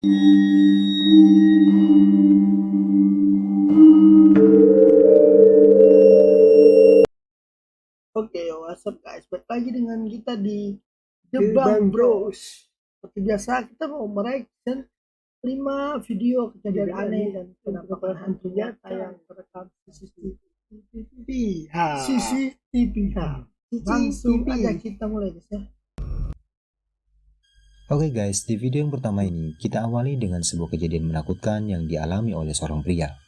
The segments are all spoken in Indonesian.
Oke, what's up guys? Balik lagi dengan kita di The Bang Bros. Seperti biasa kita mau mereaction 5 video kejadian aneh dan penampakan hantu nyata yang terekam CCTV. Langsung aja kita mulai guys ya. Oke guys, di video yang pertama ini kita awali dengan sebuah kejadian menakutkan yang dialami oleh seorang pria.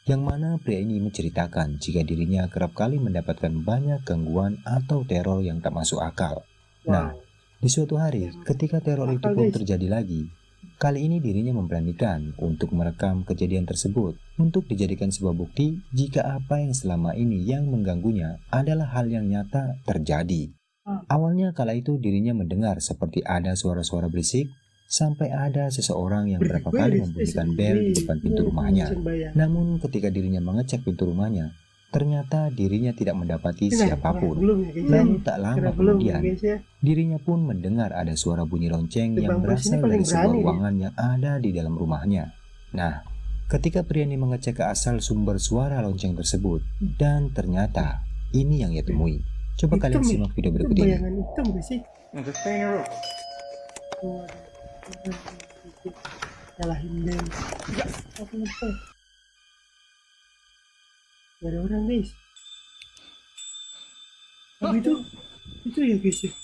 Yang mana pria ini menceritakan jika dirinya kerap kali mendapatkan banyak gangguan atau teror yang tak masuk akal. Nah, di suatu hari ketika teror itu pun terjadi lagi, kali ini dirinya memberanikan untuk merekam kejadian tersebut untuk dijadikan sebuah bukti jika apa yang selama ini yang mengganggunya adalah hal yang nyata terjadi. Awalnya kala itu dirinya mendengar seperti ada suara-suara berisik sampai ada seseorang yang berapa kali membunyikan bel di depan pintu rumahnya. Namun ketika dirinya mengecek pintu rumahnya, ternyata dirinya tidak mendapati siapapun. Lalu tak lama kemudian, dirinya pun mendengar ada suara bunyi lonceng yang berasal dari sebuah ruangan yang ada di dalam rumahnya. Nah, ketika pria ini mengecek ke asal sumber suara lonceng tersebut, dan ternyata ini yang ia temui. Coba kalian simak video berikut ini. Nyalahin bel. Gak ada orang guys. Tapi itu ya guys ya.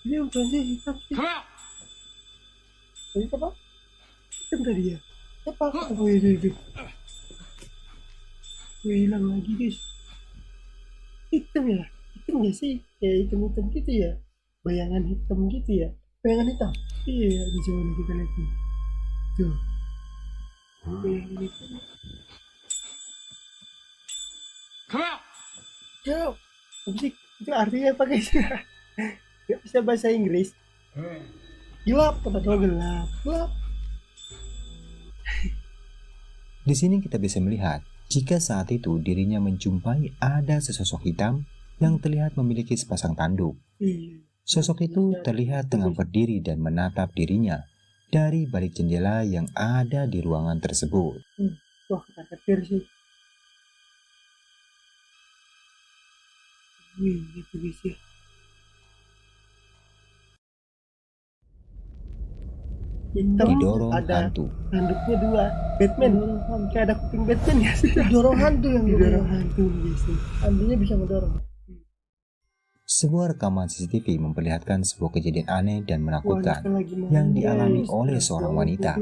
Ini bukan sih hitam sih. Tadi apa? Hitam tadi ya. Apa? Oh itu. Hilang lagi guys. Hitam ya. Hitam gak sih? Kayak hitam-hitam gitu ya. Bayangan hitam gitu ya. Bayangan hitam. Iya, di sana kita lihat nih. Tuh. Bayangan hitam. Jauh. Itu artinya apa guys? Gak bisa bahasa Inggris. Gelap, kata gelap. Di sini kita bisa melihat jika saat itu dirinya menjumpai ada sesosok hitam yang terlihat memiliki sepasang tanduk. Sosok itu terlihat tengah berdiri dan menatap dirinya dari balik jendela yang ada di ruangan tersebut. Wah, ketar-ketir sih. Itu bisa. Didorong hantu. Handuknya 2. Batman. Kayak ada kuping Batman ya sih. Didorong hantu yang didorong hantu guys. Hantunya bisa ngedorong. Sebuah rekaman CCTV memperlihatkan sebuah kejadian aneh dan menakutkan yang dialami oleh seorang wanita,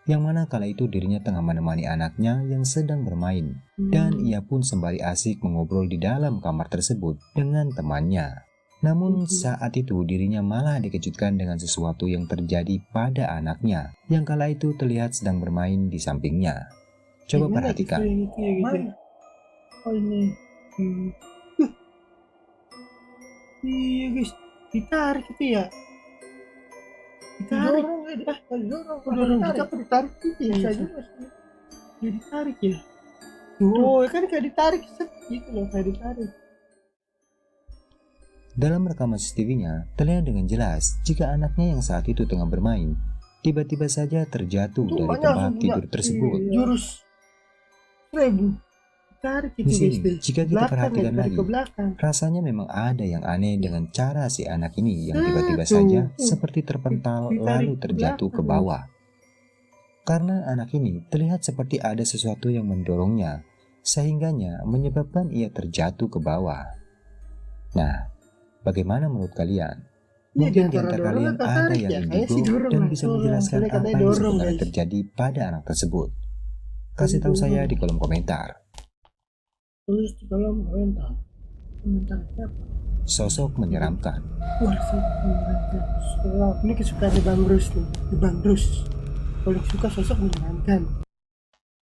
yang mana kala itu dirinya tengah menemani anaknya yang sedang bermain, dan ia pun sembari asik mengobrol di dalam kamar tersebut dengan temannya. Namun saat itu dirinya malah dikejutkan dengan sesuatu yang terjadi pada anaknya, yang kala itu terlihat sedang bermain di sampingnya. Coba perhatikan. Oh ini. Iya guys, ditarik gitu ya. Ditarik. Dorong kita ditarik gitu ya. Ya ditarik ya. Oh, kan kayak ditarik gitu loh, kayak ditarik. Dalam rekaman CCTV-nya terlihat dengan jelas jika anaknya yang saat itu tengah bermain tiba-tiba saja terjatuh dari tempat tidur tersebut. Jurus 1000. Di sini, jika kita perhatikan lagi, rasanya memang ada yang aneh dengan cara si anak ini yang tiba-tiba saja seperti terpental lalu terjatuh ke bawah. Karena anak ini terlihat seperti ada sesuatu yang mendorongnya, sehingganya menyebabkan ia terjatuh ke bawah. Nah, bagaimana menurut kalian? Mungkin di antara kalian ada yang indigo dan bisa menjelaskan apa yang sebenarnya terjadi pada anak tersebut. Kasih tahu saya di kolom komentar. Tulis di kolom komentar. Komentar siapa? Sosok menyeramkan. Wah, sosok menyeramkan. Ini kesukaan di Bang Bros nih. Di Bang Bros. Paling suka sosok menyeramkan.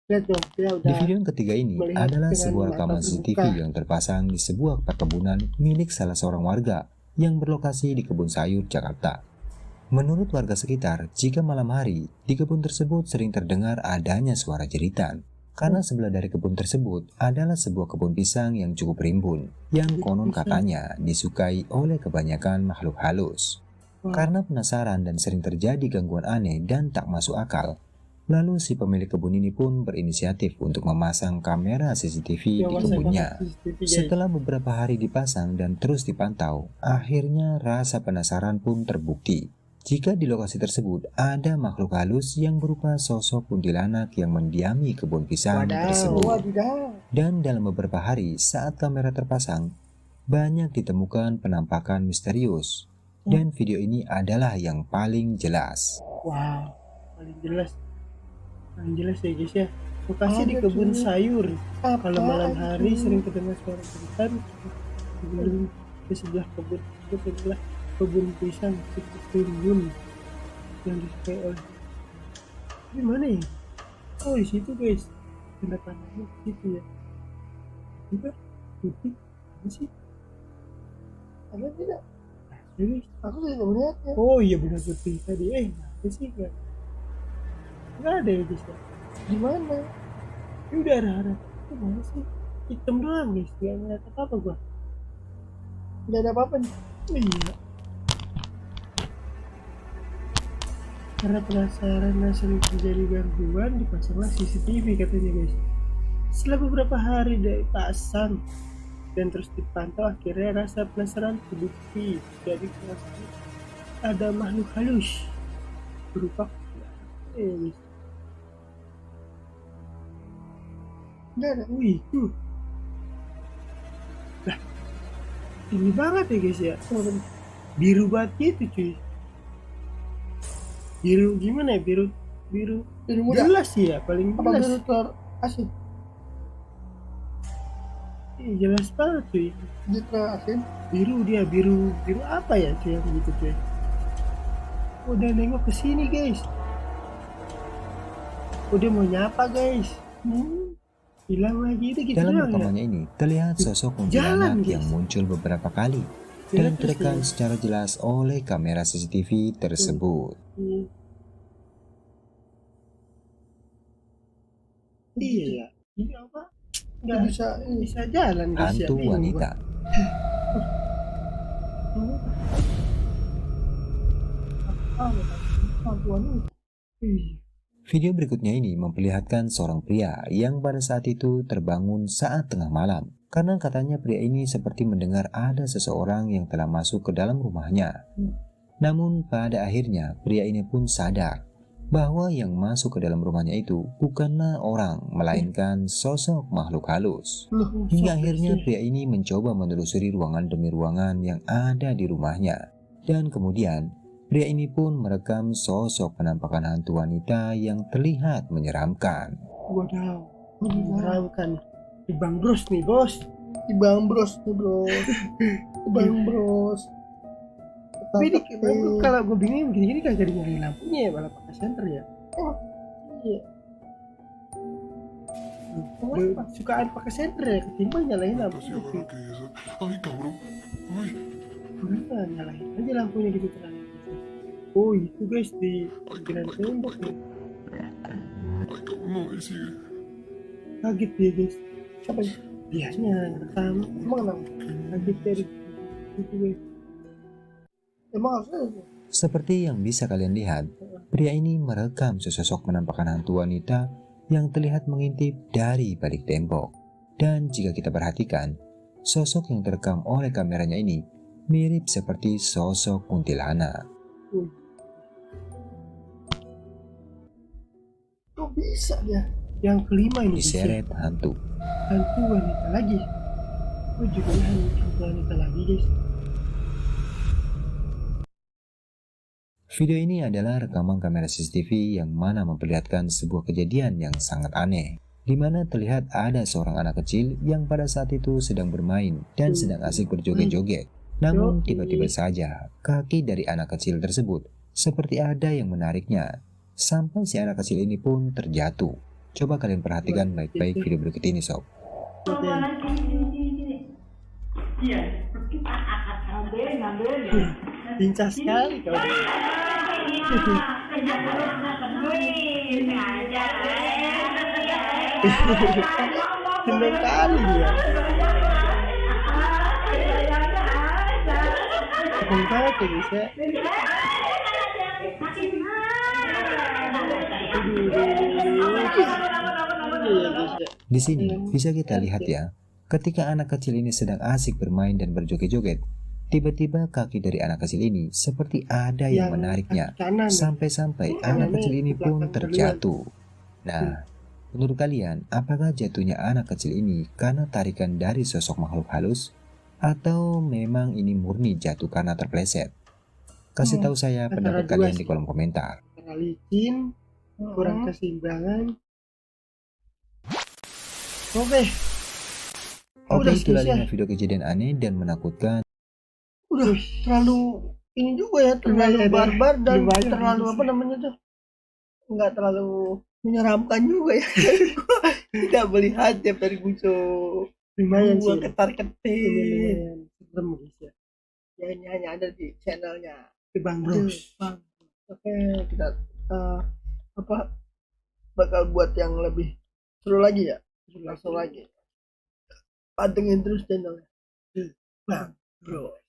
Lihat dong, dia udah. Di video yang ketiga ini adalah sebuah rekaman CCTV yang terpasang di sebuah perkebunan milik salah seorang warga yang berlokasi di Kebun Sayur, Jakarta. Menurut warga sekitar, jika malam hari di kebun tersebut sering terdengar adanya suara jeritan. Karena sebelah dari kebun tersebut adalah sebuah kebun pisang yang cukup rimbun, yang konon katanya disukai oleh kebanyakan makhluk halus. Karena penasaran dan sering terjadi gangguan aneh dan tak masuk akal, lalu si pemilik kebun ini pun berinisiatif untuk memasang kamera CCTV di kebunnya. Setelah beberapa hari dipasang dan terus dipantau, akhirnya rasa penasaran pun terbukti. Jika di lokasi tersebut ada makhluk halus yang berupa sosok kuntilanak yang mendiami kebun pisang tersebut. Dan dalam beberapa hari saat kamera terpasang, banyak ditemukan penampakan misterius. Dan video ini adalah yang paling jelas. Wow, paling jelas ya guys ya. Lokasi di kebun sayur. Kalau malam hari sering terdengar suara jeritan di sebelah kebun pisang kebun yang disukai oleh. Di mana ya? Oh, di situ guys. Tanda panahnya di situ ya. Juga putih. Apa sih? Ada tidak? Jadi, Aku tidak melihatnya. oh iya benar putih tadi. Apa sih nggak ada ya guys ya. Gimana? Ini udah arah-arah. Itu mana sih? Hitam doang guys. Nggak ngeliat apa-apa gua. Nggak ada apa-apa nih. Oh, iya. Karena penasaran dan sering terjadi gangguan, dipasanglah CCTV katanya guys. Setelah beberapa hari dipasang dan terus dipantau, akhirnya rasa penasaran terbukti. Jadi ada makhluk halus berupa guys. Nggak ada. Wih, tuh. Lah, ini banget ya guys ya. Biru banget gitu cuy. Biru gimana ya? Biru Biru muda. jelas sih ya, paling Apa jelas. biru telur asin? Jelas banget cuy. Dia telur asin. Biru apa ya cuy yang gitu cuy. Udah nengok ke sini guys. Udah mau nyapa guys. Hilang lagi itu gitu Dalam doang ya. rekamannya ini terlihat sosok kuntilanak guys. yang muncul beberapa kali dan terekam secara jelas oleh kamera CCTV tersebut. Iya ya. Ini apa? Nggak Bisa jalan guys ya. Hantu wanita. Hantu wanita. Video berikutnya ini memperlihatkan seorang pria yang pada saat itu terbangun saat tengah malam. Karena katanya pria ini seperti mendengar ada seseorang yang telah masuk ke dalam rumahnya. Namun pada akhirnya pria ini pun sadar bahwa yang masuk ke dalam rumahnya itu bukanlah orang, melainkan sosok makhluk halus. Hingga akhirnya pria ini mencoba menelusuri ruangan demi ruangan yang ada di rumahnya. Dan kemudian pria ini pun merekam sosok penampakan hantu wanita yang terlihat menyeramkan. Wadaw, menyeramkan. Di Bang Bros nih bos. Di Bang Bros nih bro. Di Bang Bros. Tapi ini kalau gue bingung gini-gini kagak dinyalain lampunya ya, malah pakai senter ya. Oh iya. Sukaan pakai senter ya, ketimbang nyalain lampu. Ay, cabrón. Ay, Udah nyalain aja lampunya gitu terang. Oh itu guys di pinggiran tembok nih. ay, cabrón, no, ahí sigue. Kaget dia guys. Siapa ya? Dianya rekam. Emang kenapa? Kaget dari itu guys. Emang harusnya Seperti yang bisa kalian lihat, pria ini merekam sesosok penampakan hantu wanita yang terlihat mengintip dari balik tembok. Dan jika kita perhatikan, sosok yang terekam oleh kameranya ini mirip seperti sosok kuntilanak. kok bisa dia? Yang kelima ini guys ya. Diseret hantu. Hantu wanita lagi. Oh juga hantu wanita lagi guys. Video ini adalah rekaman kamera CCTV yang mana memperlihatkan sebuah kejadian yang sangat aneh, di mana terlihat ada seorang anak kecil yang pada saat itu sedang bermain dan sedang asik berjoget-joget. Namun tiba-tiba saja kaki dari anak kecil tersebut seperti ada yang menariknya, sampai si anak kecil ini pun terjatuh. Coba kalian perhatikan baik-baik video berikut ini sob. Lincah sekali kau. Senang kali ya. serem banget ya guys ya. Iya guys ya. Di sini bisa kita lihat ya, ketika anak kecil ini sedang asik bermain dan berjoget-joget, tiba-tiba kaki dari anak kecil ini seperti ada yang menariknya, kanan. sampai-sampai anak kecil ini pun terjatuh. Nah, menurut kalian, apakah jatuhnya anak kecil ini karena tarikan dari sosok makhluk halus, atau memang ini murni jatuh karena terpleset? Kasih tahu saya Antara pendapat dua kalian sih. di kolom komentar. Karena licin, kurang keseimbangan. Oke. Oke, Udah itulah selesai. 5 video kejadian aneh dan menakutkan. Udah terlalu ini juga ya, terlalu Lumayan ya, barbar dan lumayan terlalu gitu apa sih. namanya tuh, nggak terlalu menyeramkan juga ya. Tidak melihat tiap dari muncul Lumayan gua sih. ketar Ini ketir. lumayan serem guys ya. Ya ini hanya ada di channelnya The Bang Bros. Bang. Oke, kita apa bakal buat yang lebih seru lagi ya, langsung lagi pantengin terus channelnya Bang Bros.